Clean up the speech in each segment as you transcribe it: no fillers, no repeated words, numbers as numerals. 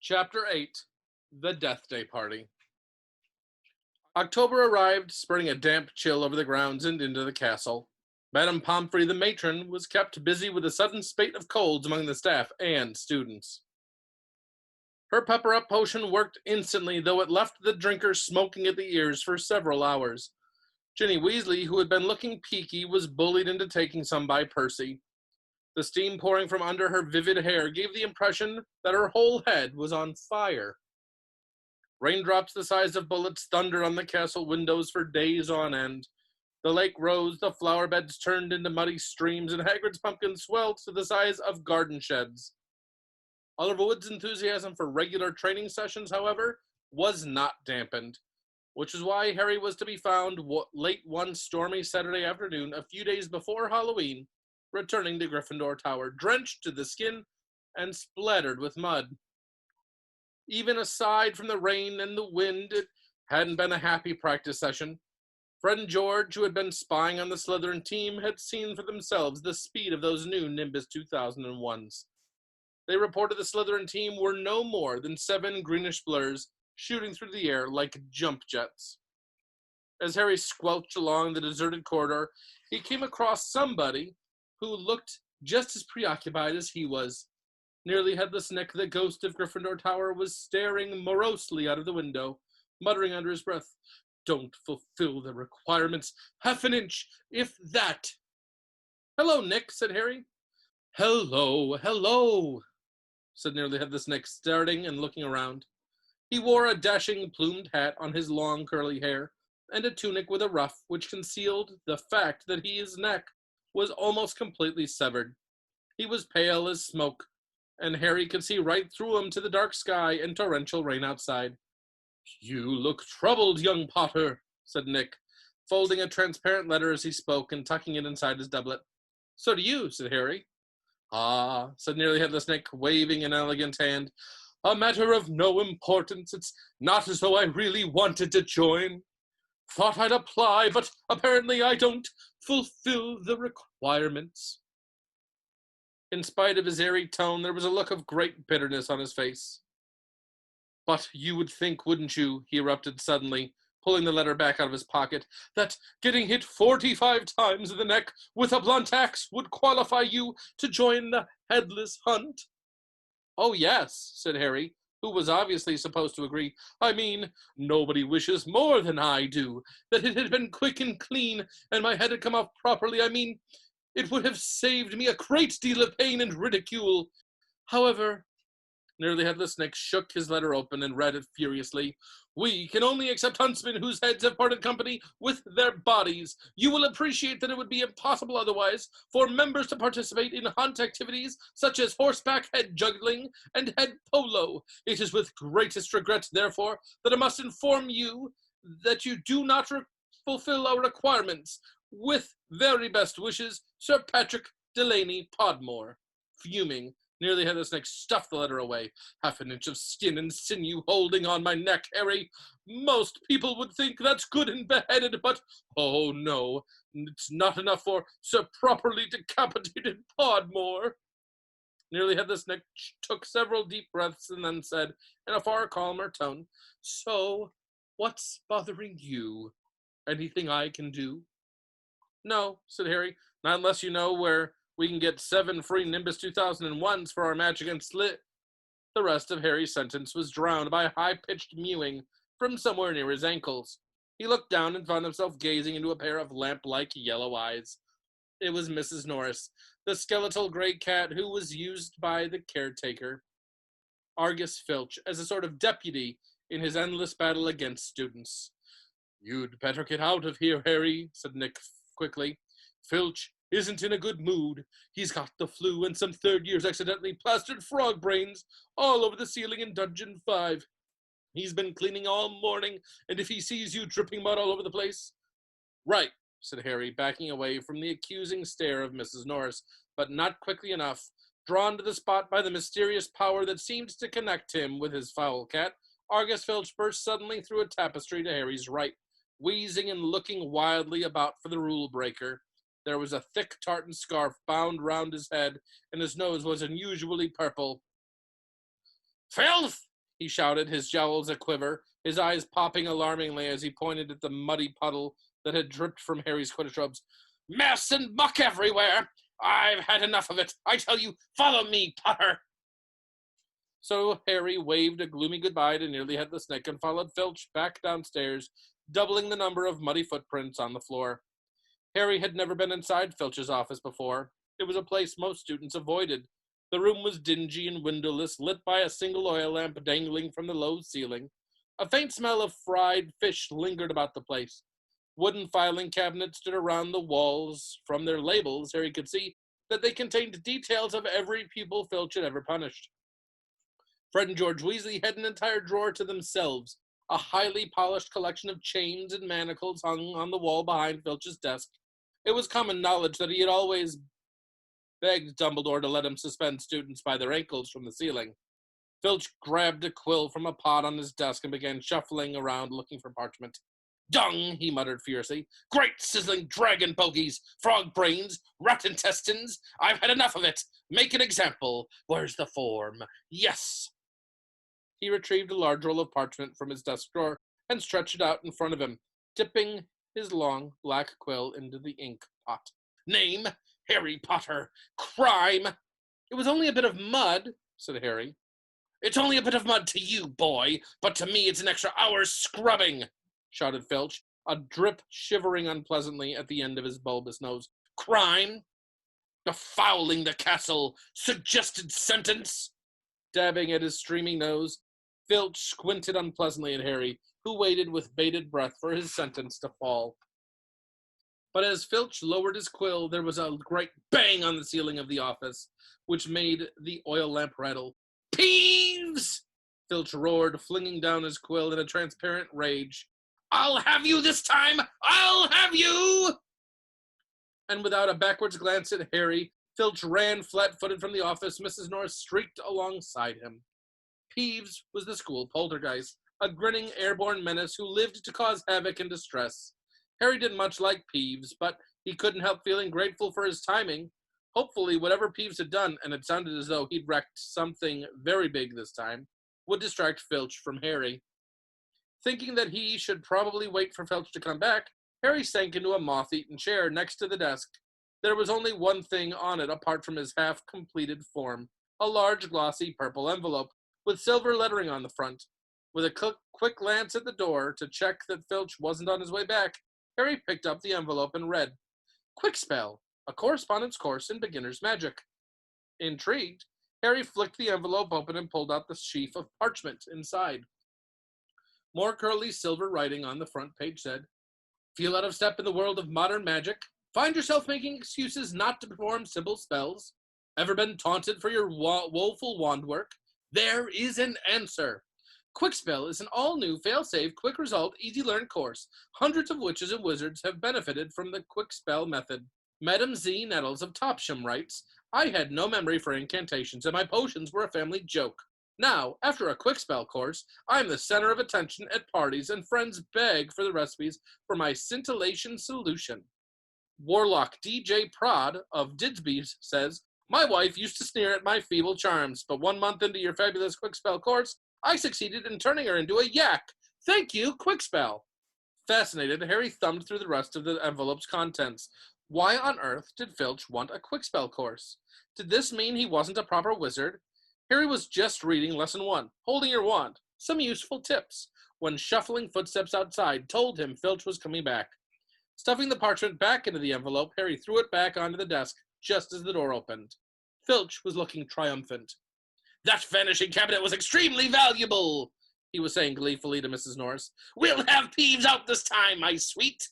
Chapter 8 The Deathday Party. October arrived, spreading a damp chill over the grounds and into the castle. Madame Pomfrey, the matron, was kept busy with a sudden spate of colds among the staff and students. Her pepper-up potion worked instantly, though it left the drinkers smoking at the ears for several hours. Ginny Weasley, who had been looking peaky, was bullied into taking some by Percy. The steam pouring from under her vivid hair gave the impression that her whole head was on fire. Raindrops the size of bullets thundered on the castle windows for days on end. The lake rose, the flower beds turned into muddy streams, and Hagrid's pumpkins swelled to the size of garden sheds. Oliver Wood's enthusiasm for regular training sessions, however, was not dampened, which is why Harry was to be found late one stormy Saturday afternoon, a few days before Halloween, returning to Gryffindor Tower, drenched to the skin and splattered with mud. Even aside from the rain and the wind, it hadn't been a happy practice session. Fred and George, who had been spying on the Slytherin team, had seen for themselves the speed of those new Nimbus 2001s. They reported the Slytherin team were no more than 7 greenish blurs shooting through the air like jump jets. As Harry squelched along the deserted corridor, he came across somebody who looked just as preoccupied as he was. Nearly headless Nick, the ghost of Gryffindor Tower, was staring morosely out of the window, muttering under his breath, "Don't fulfill the requirements. Half an inch, if that." "Hello, Nick," said Harry. Hello, said Nearly Headless Nick, starting and looking around. He wore a dashing plumed hat on his long curly hair, and a tunic with a ruff which concealed the fact that his neck was almost completely severed. He was pale as smoke, and Harry could see right through him to the dark sky and torrential rain outside. "You look troubled, young Potter," said Nick, folding a transparent letter as he spoke and tucking it inside his doublet. "So do you," said Harry. "Ah," said Nearly Headless Nick, waving an elegant hand. "A matter of no importance. It's not as though I really wanted to join. Thought I'd apply, but apparently I don't fulfill the requirements." In spite of his airy tone, there was a look of great bitterness on his face. "But you would think, wouldn't you," he erupted suddenly, pulling the letter back out of his pocket, "that getting hit 45 times in the neck with a blunt axe would qualify you to join the Headless Hunt?" "Oh, yes," said Harry, who was obviously supposed to agree. "I mean, nobody wishes more than I do that it had been quick and clean and my head had come off properly. I mean, it would have saved me a great deal of pain and ridicule. However," Nearly Headless Nick shook his letter open and read it furiously, "we can only accept huntsmen whose heads have parted company with their bodies. You will appreciate that it would be impossible otherwise for members to participate in hunt activities such as horseback head juggling and head polo. It is with greatest regret, therefore, that I must inform you that you do not fulfill our requirements. With very best wishes, Sir Patrick Delaney Podmore." Fuming, Nearly Headless Nick stuffed the letter away. "Half an inch of skin and sinew holding on my neck, Harry. Most people would think that's good and beheaded, but, oh no, it's not enough for Sir Properly Decapitated Podmore." Nearly Headless Nick took several deep breaths and then said, in a far calmer tone, "So, what's bothering you? Anything I can do?" "No," said Harry, "not unless you know where we can get 7 free Nimbus 2001s for our match against Slit." The rest of Harry's sentence was drowned by a high-pitched mewing from somewhere near his ankles. He looked down and found himself gazing into a pair of lamp-like yellow eyes. It was Mrs. Norris, the skeletal gray cat who was used by the caretaker, Argus Filch, as a sort of deputy in his endless battle against students. "You'd better get out of here, Harry," said Nick quickly. "Filch isn't in a good mood. He's got the flu and some third years accidentally plastered frog brains all over the ceiling in Dungeon 5. He's been cleaning all morning, and if he sees you dripping mud all over the place—" "Right," said Harry, backing away from the accusing stare of Mrs. Norris, but not quickly enough. Drawn to the spot by the mysterious power that seemed to connect him with his foul cat, Argus Filch burst suddenly through a tapestry to Harry's right, wheezing and looking wildly about for the rule breaker. There was a thick tartan scarf bound round his head, and his nose was unusually purple. "Filth!" he shouted, his jowls a-quiver, his eyes popping alarmingly as he pointed at the muddy puddle that had dripped from Harry's Quidditch robes. Mess and muck everywhere! I've had enough of it. I tell you, follow me, Potter! So Harry waved a gloomy goodbye to Nearly Headless Nick and followed Filch back downstairs, doubling the number of muddy footprints on the floor. Harry had never been inside Filch's office before. It was a place most students avoided. The room was dingy and windowless, lit by a single oil lamp dangling from the low ceiling. A faint smell of fried fish lingered about the place. Wooden filing cabinets stood around the walls. From their labels, Harry could see that they contained details of every pupil Filch had ever punished. Fred and George Weasley had an entire drawer to themselves, a highly polished collection of chains and manacles hung on the wall behind Filch's desk. It was common knowledge that he had always begged Dumbledore to let him suspend students by their ankles from the ceiling. Filch grabbed a quill from a pot on his desk and began shuffling around looking for parchment. Dung, he muttered furiously. Great sizzling dragon bogies, frog brains, rat intestines. I've had enough of it. Make an example. Where's the form? Yes. He retrieved a large roll of parchment from his desk drawer and stretched it out in front of him, dipping his long black quill into the ink pot. Name, Harry Potter. Crime. It was only a bit of mud, said Harry. It's only a bit of mud to you, boy, but to me it's an extra hour's scrubbing, shouted Filch, a drip shivering unpleasantly at the end of his bulbous nose. Crime? Defouling the castle. Suggested sentence? Dabbing at his streaming nose, Filch squinted unpleasantly at Harry, who waited with bated breath for his sentence to fall. But as Filch lowered his quill, there was a great bang on the ceiling of the office, which made the oil lamp rattle. Peeves! Filch roared, flinging down his quill in a transparent rage. I'll have you this time! I'll have you! And without a backwards glance at Harry, Filch ran flat-footed from the office. Mrs. Norris streaked alongside him. Peeves was the school poltergeist, a grinning airborne menace who lived to cause havoc and distress. Harry didn't much like Peeves, but he couldn't help feeling grateful for his timing. Hopefully, whatever Peeves had done, and it sounded as though he'd wrecked something very big this time, would distract Filch from Harry. Thinking that he should probably wait for Filch to come back, Harry sank into a moth-eaten chair next to the desk. There was only one thing on it apart from his half-completed form, a large glossy purple envelope with silver lettering on the front. With a quick glance at the door to check that Filch wasn't on his way back, Harry picked up the envelope and read, Quick Spell, a correspondence course in beginner's magic. Intrigued, Harry flicked the envelope open and pulled out the sheaf of parchment inside. More curly silver writing on the front page said, Feel out of step in the world of modern magic? Find yourself making excuses not to perform simple spells? Ever been taunted for your woeful wand work? There is an answer. Quickspell is an all-new, fail-safe, quick-result, easy-learn course. Hundreds of witches and wizards have benefited from the Quickspell method. Madam Z. Nettles of Topsham writes, I had no memory for incantations, and my potions were a family joke. Now, after a Quickspell course, I'm the center of attention at parties, and friends beg for the recipes for my scintillation solution. Warlock DJ Prod of Didsby's says, My wife used to sneer at my feeble charms, but 1 month into your fabulous Quickspell course, I succeeded in turning her into a yak. Thank you, Quickspell. Fascinated, Harry thumbed through the rest of the envelope's contents. Why on earth did Filch want a Quickspell course? Did this mean he wasn't a proper wizard? Harry was just reading Lesson 1, Holding Your Wand, some useful tips, when shuffling footsteps outside told him Filch was coming back. Stuffing the parchment back into the envelope, Harry threw it back onto the desk just as the door opened. Filch was looking triumphant. That vanishing cabinet was extremely valuable, he was saying gleefully to Mrs. Norris. We'll have Peeves out this time, my sweet.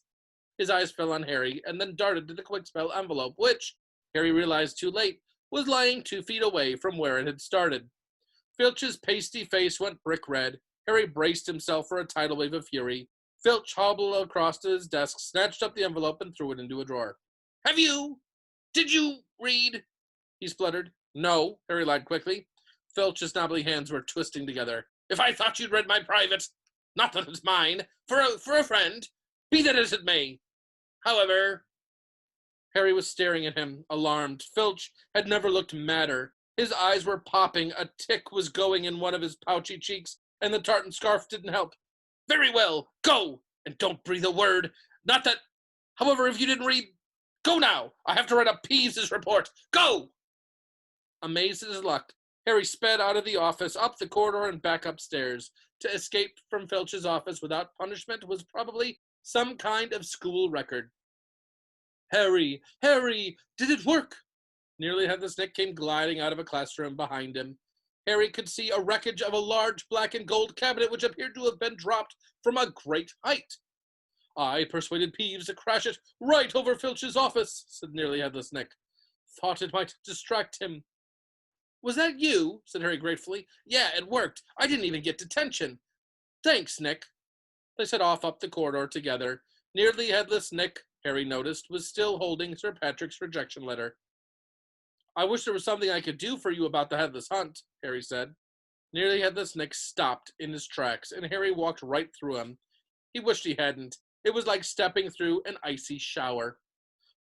His eyes fell on Harry and then darted to the Quickspell envelope, which, Harry realized too late, was lying 2 feet away from where it had started. Filch's pasty face went brick red. Harry braced himself for a tidal wave of fury. Filch hobbled across to his desk, snatched up the envelope, and threw it into a drawer. Did you read? He spluttered. No, Harry lied quickly. Filch's knobbly hands were twisting together. If I thought you'd read my private, not that it's mine, for a friend, be that as it may. However, Harry was staring at him, alarmed. Filch had never looked madder. His eyes were popping, a tick was going in one of his pouchy cheeks, and the tartan scarf didn't help. Very well, go, and don't breathe a word. Not that, however, if you didn't read, go now. I have to write up Peeves' report. Go! Amazed at his luck, Harry sped out of the office, up the corridor, and back upstairs. To escape from Filch's office without punishment was probably some kind of school record. Harry, Harry, did it work? Nearly Headless Nick came gliding out of a classroom behind him. Harry could see a wreckage of a large black and gold cabinet which appeared to have been dropped from a great height. I persuaded Peeves to crash it right over Filch's office, said Nearly Headless Nick. Thought it might distract him. Was that you? Said Harry gratefully. Yeah, it worked. I didn't even get detention. Thanks, Nick. They set off up the corridor together. Nearly Headless Nick, Harry noticed, was still holding Sir Patrick's rejection letter. I wish there was something I could do for you about the Headless Hunt, Harry said. Nearly Headless Nick stopped in his tracks, and Harry walked right through him. He wished he hadn't. It was like stepping through an icy shower.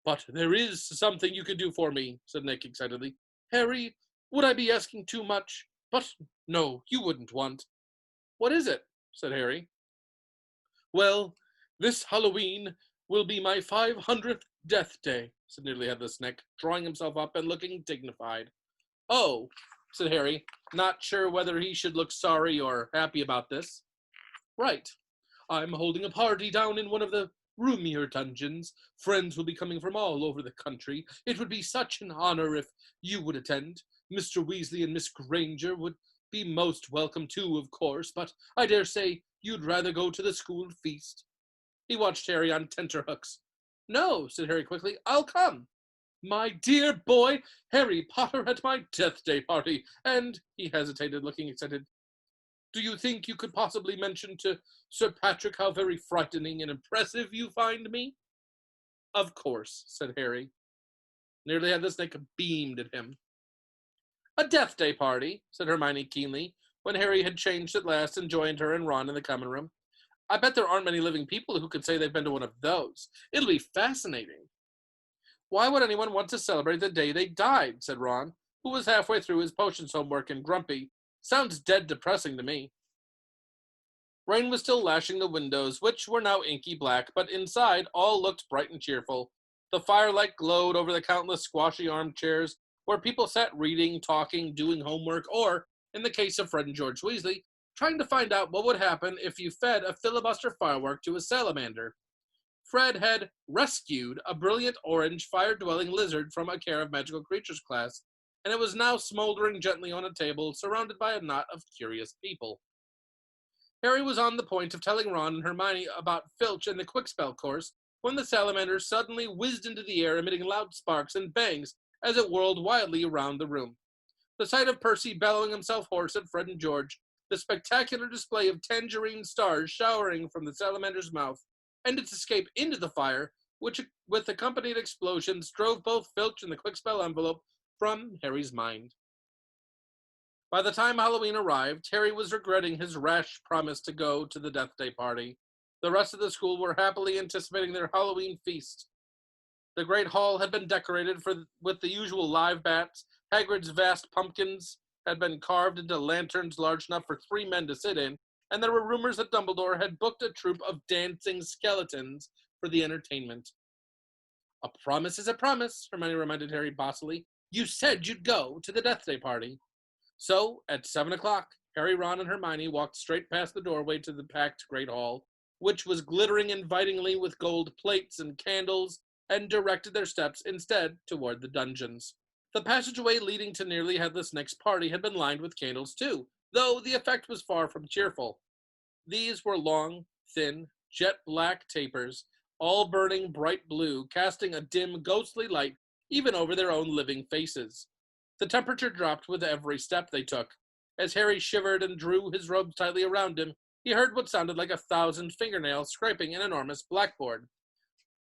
But there is something you could do for me, said Nick excitedly. Harry, would I be asking too much? But no, you wouldn't want. What is it? Said Harry. Well, this Halloween will be my 500th death day, said Nearly Headless Nick, drawing himself up and looking dignified. Oh, said Harry, not sure whether he should look sorry or happy about this. Right. I'm holding a party down in one of the roomier dungeons. Friends will be coming from all over the country. It would be such an honor if you would attend. Mr. Weasley and Miss Granger would be most welcome too, of course, but I dare say you'd rather go to the school feast. He watched Harry on tenterhooks. No, said Harry quickly, I'll come. My dear boy, Harry Potter at my death day party, and he hesitated, looking excited. Do you think you could possibly mention to Sir Patrick how very frightening and impressive you find me? Of course, said Harry. Nearly Headless Nick beamed at him. A death day party, said Hermione keenly, when Harry had changed at last and joined her and Ron in the common room. I bet there aren't many living people who could say they've been to one of those. It'll be fascinating. Why would anyone want to celebrate the day they died, said Ron, who was halfway through his potions homework and grumpy. Sounds dead depressing to me. Rain was still lashing the windows, which were now inky black, but inside all looked bright and cheerful. The firelight glowed over the countless squashy armchairs where people sat reading, talking, doing homework, or, in the case of Fred and George Weasley, trying to find out what would happen if you fed a filibuster firework to a salamander. Fred had rescued a brilliant orange fire-dwelling lizard from a Care of Magical Creatures class, and it was now smoldering gently on a table, surrounded by a knot of curious people. Harry was on the point of telling Ron and Hermione about Filch and the Quickspell course when the salamander suddenly whizzed into the air, emitting loud sparks and bangs as it whirled wildly around the room. The sight of Percy bellowing himself hoarse at Fred and George, the spectacular display of tangerine stars showering from the salamander's mouth, and its escape into the fire, which, with accompanied explosions, drove both Filch and the Quickspell envelope from Harry's mind. By the time Halloween arrived, Harry was regretting his rash promise to go to the Death Day party. The rest of the school were happily anticipating their Halloween feast. The great hall had been decorated with the usual live bats. Hagrid's vast pumpkins had been carved into lanterns large enough for 3 men to sit in, and there were rumors that Dumbledore had booked a troupe of dancing skeletons for the entertainment. A promise is a promise, Hermione reminded Harry bossily. You said you'd go to the Death Day party. So, at 7 o'clock, Harry, Ron, and Hermione walked straight past the doorway to the packed great hall, which was glittering invitingly with gold plates and candles, and directed their steps instead toward the dungeons. The passageway leading to Nearly Headless Nick's party had been lined with candles too, though the effect was far from cheerful. These were long, thin, jet-black tapers, all burning bright blue, casting a dim, ghostly light even over their own living faces. The temperature dropped with every step they took. As Harry shivered and drew his robes tightly around him, he heard what sounded like 1,000 fingernails scraping an enormous blackboard.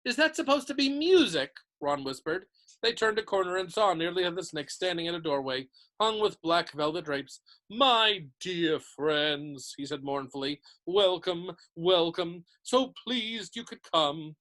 Is that supposed to be music? Ron whispered. They turned a corner and saw Nearly Headless Nick standing in a doorway, hung with black velvet drapes. My dear friends, he said mournfully, welcome, welcome. So pleased you could come.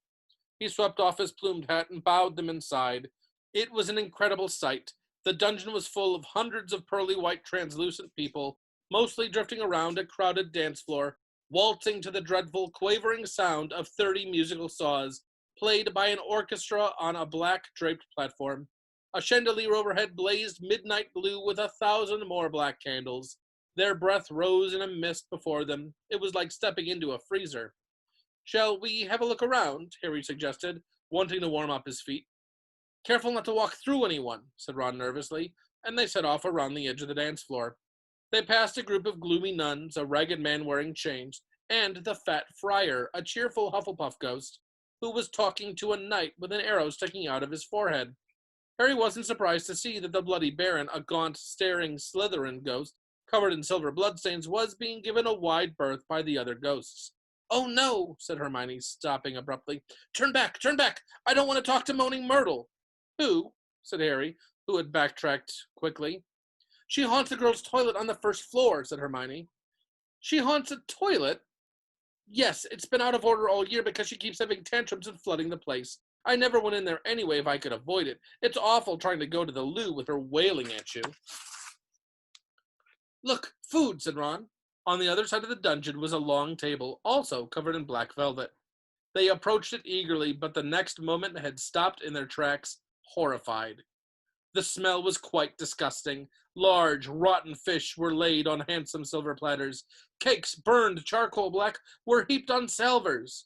He swept off his plumed hat and bowed them inside. It was an incredible sight. The dungeon was full of hundreds of pearly white translucent people, mostly drifting around a crowded dance floor, waltzing to the dreadful, quavering sound of 30 musical saws, played by an orchestra on a black draped platform. A chandelier overhead blazed midnight blue with 1,000 more black candles. Their breath rose in a mist before them. It was like stepping into a freezer. Shall we have a look around? Harry suggested, wanting to warm up his feet. Careful not to walk through anyone, said Ron nervously, and they set off around the edge of the dance floor. They passed a group of gloomy nuns, a ragged man wearing chains, and the fat friar, a cheerful Hufflepuff ghost, who was talking to a knight with an arrow sticking out of his forehead. Harry wasn't surprised to see that the Bloody Baron, a gaunt, staring Slytherin ghost, covered in silver bloodstains, was being given a wide berth by the other ghosts. "Oh no," said Hermione, stopping abruptly. Turn back! Turn back! I don't want to talk to Moaning Myrtle." "Who?" said Harry, who had backtracked quickly. "She haunts the girls' toilet on the first floor," said Hermione. "She haunts a toilet?" "Yes, it's been out of order all year because she keeps having tantrums and flooding the place. I never went in there anyway if I could avoid it. It's awful trying to go to the loo with her wailing at you." "Look, food," said Ron. On the other side of the dungeon was a long table, also covered in black velvet. They approached it eagerly, but the next moment had stopped in their tracks, horrified. The smell was quite disgusting. Large, rotten fish were laid on handsome silver platters. Cakes, burned charcoal black, were heaped on salvers.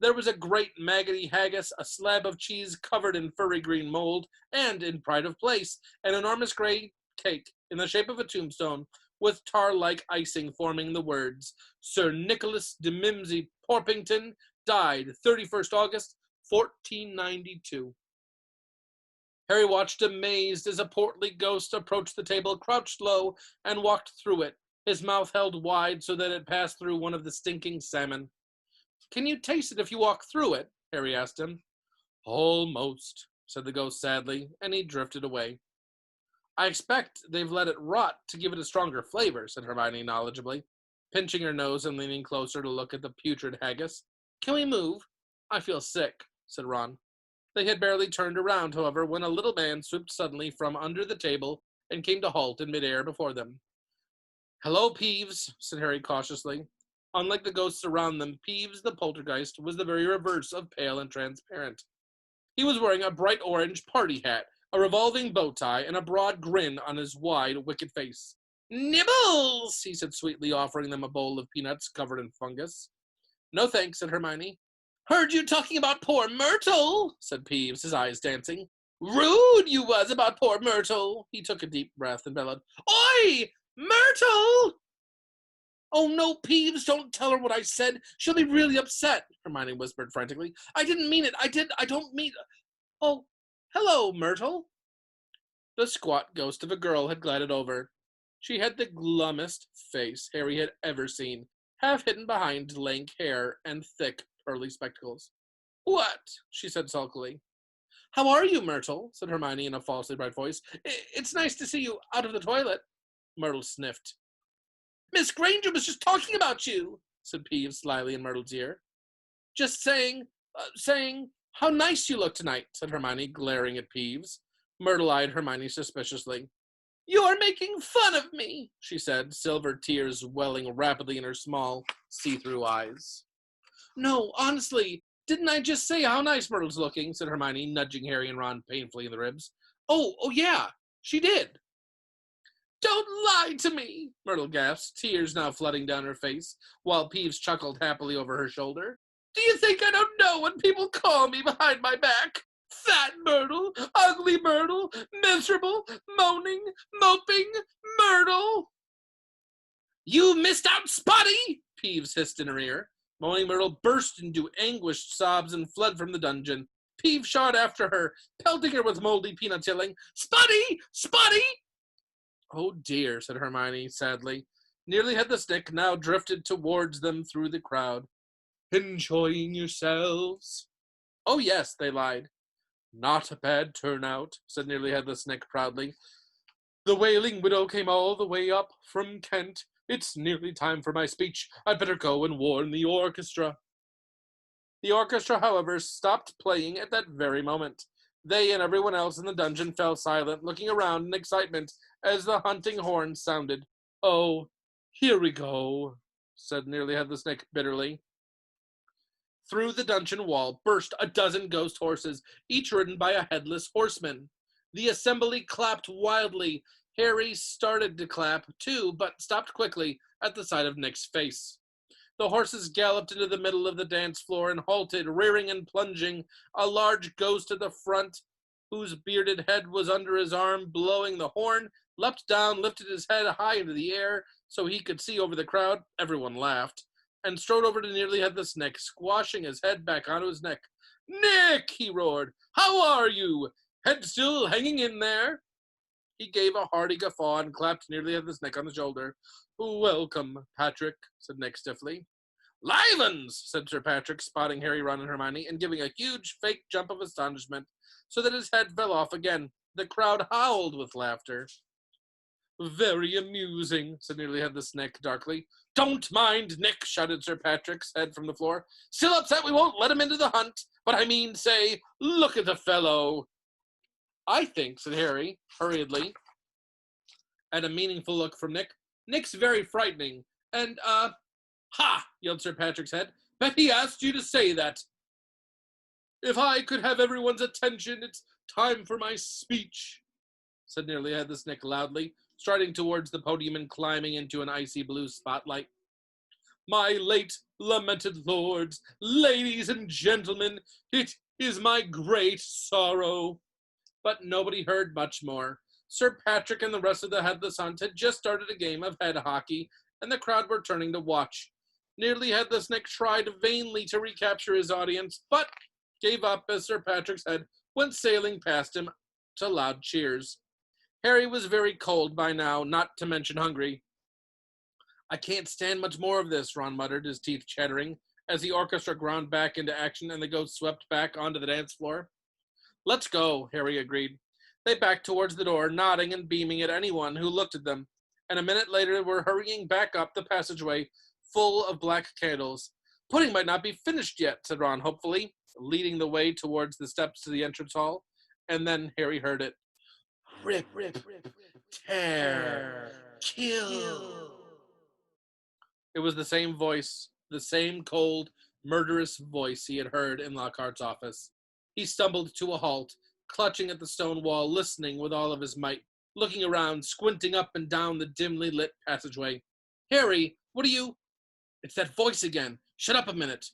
There was a great maggoty haggis, a slab of cheese covered in furry green mold, and, in pride of place, an enormous gray cake in the shape of a tombstone, with tar-like icing forming the words, "Sir Nicholas de Mimsy Porpington died 31st August, 1492. Harry watched amazed as a portly ghost approached the table, crouched low, and walked through it, his mouth held wide so that it passed through one of the stinking salmon. "Can you taste it if you walk through it?" Harry asked him. "Almost," said the ghost sadly, and he drifted away. "I expect they've let it rot to give it a stronger flavor," said Hermione knowledgeably, pinching her nose and leaning closer to look at the putrid haggis. "Can we move? I feel sick," said Ron. They had barely turned around, however, when a little man swooped suddenly from under the table and came to halt in midair before them. "Hello, Peeves," said Harry cautiously. Unlike the ghosts around them, Peeves the poltergeist was the very reverse of pale and transparent. He was wearing a bright orange party hat, a revolving bow tie, and a broad grin on his wide, wicked face. "Nibbles!" he said sweetly, offering them a bowl of peanuts covered in fungus. "No thanks," said Hermione. "Heard you talking about poor Myrtle," said Peeves, his eyes dancing. "Rude you was about poor Myrtle." He took a deep breath and bellowed, "Oi! Myrtle!" "Oh, no, Peeves, don't tell her what I said. She'll be really upset," Hermione whispered frantically. "I didn't mean it. I don't mean... Oh, hello, Myrtle." The squat ghost of a girl had glided over. She had the glummest face Harry had ever seen, half hidden behind lank hair and thick, pearly spectacles. "What?" she said sulkily. "How are you, Myrtle?" said Hermione in a falsely bright voice. "It's nice to see you out of the toilet." Myrtle sniffed. "Miss Granger was just talking about you," said Peeves slyly in Myrtle's ear. "Just saying, how nice you look tonight," said Hermione, glaring at Peeves. Myrtle eyed Hermione suspiciously. "You're making fun of me," she said, silver tears welling rapidly in her small, see-through eyes. "No, honestly, didn't I just say how nice Myrtle's looking?" said Hermione, nudging Harry and Ron painfully in the ribs. Oh yeah, she did." "Don't lie to me," Myrtle gasped, tears now flooding down her face, while Peeves chuckled happily over her shoulder. "Do you think I don't know when people call me behind my back? Fat Myrtle, ugly Myrtle, miserable, moaning, moping Myrtle." "You missed out, Spotty!" Peeves hissed in her ear. Moaning Myrtle burst into anguished sobs and fled from the dungeon. Peeves shot after her, pelting her with moldy peanuts, yelling, "Spotty! Spotty!" "Oh dear," said Hermione sadly. Nearly had the stick now drifted towards them through the crowd. "Enjoying yourselves?" "Oh yes," they lied. "Not a bad turnout," said Nearly Had the Snick proudly. "The Wailing Widow came all the way up from Kent. It's nearly time for my speech. I'd better go and warn the orchestra." The orchestra, however, stopped playing at that very moment. They and everyone else in the dungeon fell silent, looking around in excitement as the hunting horn sounded. "Oh, here we go," said Nearly Headless Nick bitterly. Through the dungeon wall burst a dozen ghost horses, each ridden by a headless horseman. The assembly clapped wildly. Harry started to clap, too, but stopped quickly at the sight of Nick's face. The horses galloped into the middle of the dance floor and halted, rearing and plunging. A large ghost at the front, whose bearded head was under his arm, blowing the horn, leapt down, lifted his head high into the air so he could see over the crowd. Everyone laughed, and strode over to Nearly Headless Nick, squashing his head back onto his neck. "Nick!" he roared. "How are you? Head still hanging in there?" He gave a hearty guffaw and clapped Nearly Headless Nick on the shoulder. "Welcome, Patrick," said Nick stiffly. "Livens!" said Sir Patrick, spotting Harry, Ron, and Hermione, and giving a huge fake jump of astonishment, so that his head fell off again. The crowd howled with laughter. "Very amusing," said Nearly Headless Nick darkly. "Don't mind Nick," shouted Sir Patrick's head from the floor. "Still upset we won't let him into the hunt, but I mean, say, look at the fellow." "I think," said Harry, hurriedly, at a meaningful look from Nick, "Nick's very frightening, and, ha!" yelled Sir Patrick's head. "Bet he asked you to say that." "If I could have everyone's attention, it's time for my speech," said Nearly Headless Nick loudly, striding towards the podium and climbing into an icy blue spotlight. "My late lamented lords, ladies and gentlemen, it is my great sorrow." But nobody heard much more. Sir Patrick and the rest of the Headless Hunt had just started a game of head hockey, and the crowd were turning to watch. Nearly Headless Nick tried vainly to recapture his audience, but gave up as Sir Patrick's head went sailing past him to loud cheers. Harry was very cold by now, not to mention hungry. "I can't stand much more of this," Ron muttered, his teeth chattering, as the orchestra ground back into action and the ghosts swept back onto the dance floor. "Let's go," Harry agreed. They backed towards the door, nodding and beaming at anyone who looked at them, and a minute later were hurrying back up the passageway full of black candles. "Pudding might not be finished yet," said Ron hopefully, leading the way towards the steps to the entrance hall, and then Harry heard it. "Rip, tear, kill." It was the same voice, the same cold, murderous voice he had heard in Lockhart's office. He stumbled to a halt, clutching at the stone wall, listening with all of his might, looking around, squinting up and down the dimly lit passageway. "Harry, what are you—" "It's that voice again. Shut up a minute."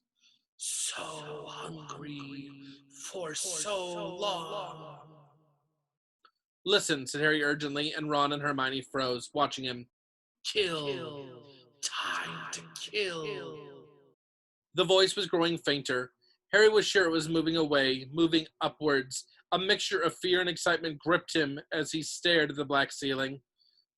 "So hungry for so long." "Listen," said Harry urgently, and Ron and Hermione froze, watching him. "Kill. Time to kill." The voice was growing fainter. Harry was sure it was moving away, moving upwards. A mixture of fear and excitement gripped him as he stared at the black ceiling.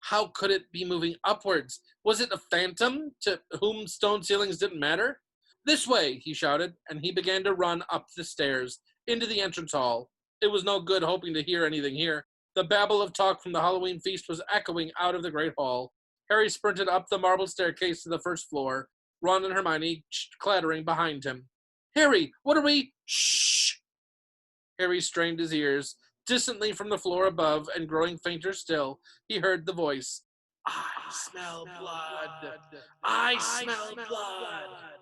How could it be moving upwards? Was it a phantom to whom stone ceilings didn't matter? "This way," he shouted, and he began to run up the stairs, into the entrance hall. It was no good hoping to hear anything here. The babble of talk from the Halloween feast was echoing out of the great hall. Harry sprinted up the marble staircase to the first floor, Ron and Hermione clattering behind him. "Harry, what are we—" "Shh!" Harry strained his ears. Distantly from the floor above, and growing fainter still, he heard the voice. "I smell blood. I smell blood."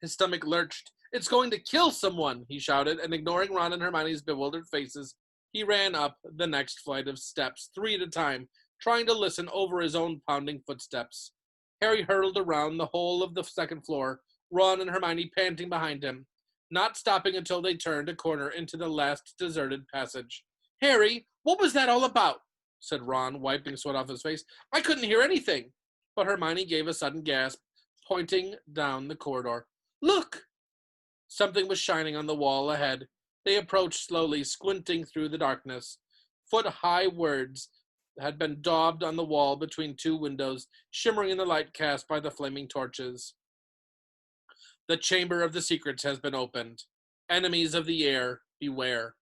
His stomach lurched. "It's going to kill someone," he shouted, and ignoring Ron and Hermione's bewildered faces, he ran up the next flight of steps, 3 at a time, trying to listen over his own pounding footsteps. Harry hurtled around the whole of the second floor, Ron and Hermione panting behind him, not stopping until they turned a corner into the last deserted passage. "Harry, what was that all about?" said Ron, wiping sweat off his face. "I couldn't hear anything." But Hermione gave a sudden gasp, pointing down the corridor. "Look!" Something was shining on the wall ahead. They approached slowly, squinting through the darkness. Foot-high words had been daubed on the wall between 2 windows, shimmering in the light cast by the flaming torches. "The Chamber of the Secrets has been opened. Enemies of the air, beware."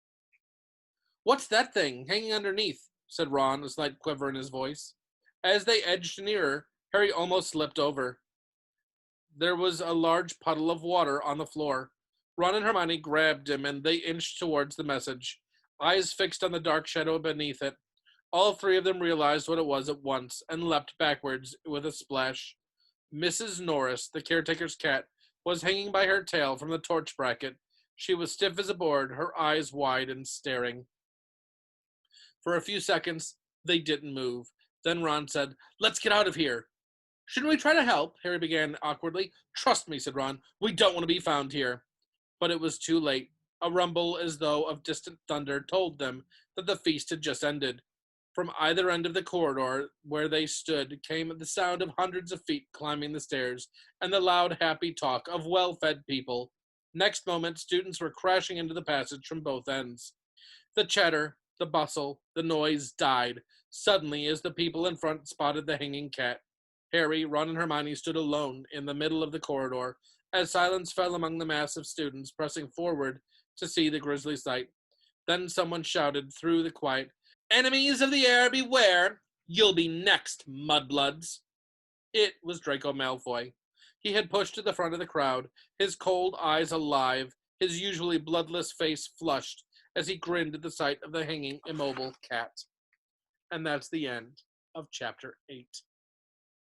"What's that thing hanging underneath?" said Ron, a slight quiver in his voice. As they edged nearer, Harry almost slipped over. There was a large puddle of water on the floor. Ron and Hermione grabbed him, and they inched towards the message, eyes fixed on the dark shadow beneath it. All three of them realized what it was at once, and leapt backwards with a splash. Mrs. Norris, the caretaker's cat, was hanging by her tail from the torch bracket. She was stiff as a board, her eyes wide and staring. For a few seconds, they didn't move. Then Ron said, "Let's get out of here." "Shouldn't we try to help?" Harry began awkwardly. "Trust me," said Ron. "We don't want to be found here." But it was too late. A rumble as though of distant thunder told them that the feast had just ended. From either end of the corridor where they stood came the sound of hundreds of feet climbing the stairs and the loud, happy talk of well-fed people. Next moment, students were crashing into the passage from both ends. The chatter, the bustle, the noise died suddenly as the people in front spotted the hanging cat. Harry, Ron, and Hermione stood alone in the middle of the corridor as silence fell among the mass of students pressing forward to see the grisly sight. Then someone shouted through the quiet, "Enemies of the air, beware! You'll be next, mudbloods!" It was Draco Malfoy. He had pushed to the front of the crowd, his cold eyes alive, his usually bloodless face flushed as he grinned at the sight of the hanging, immobile cat. And that's the end of Chapter 8.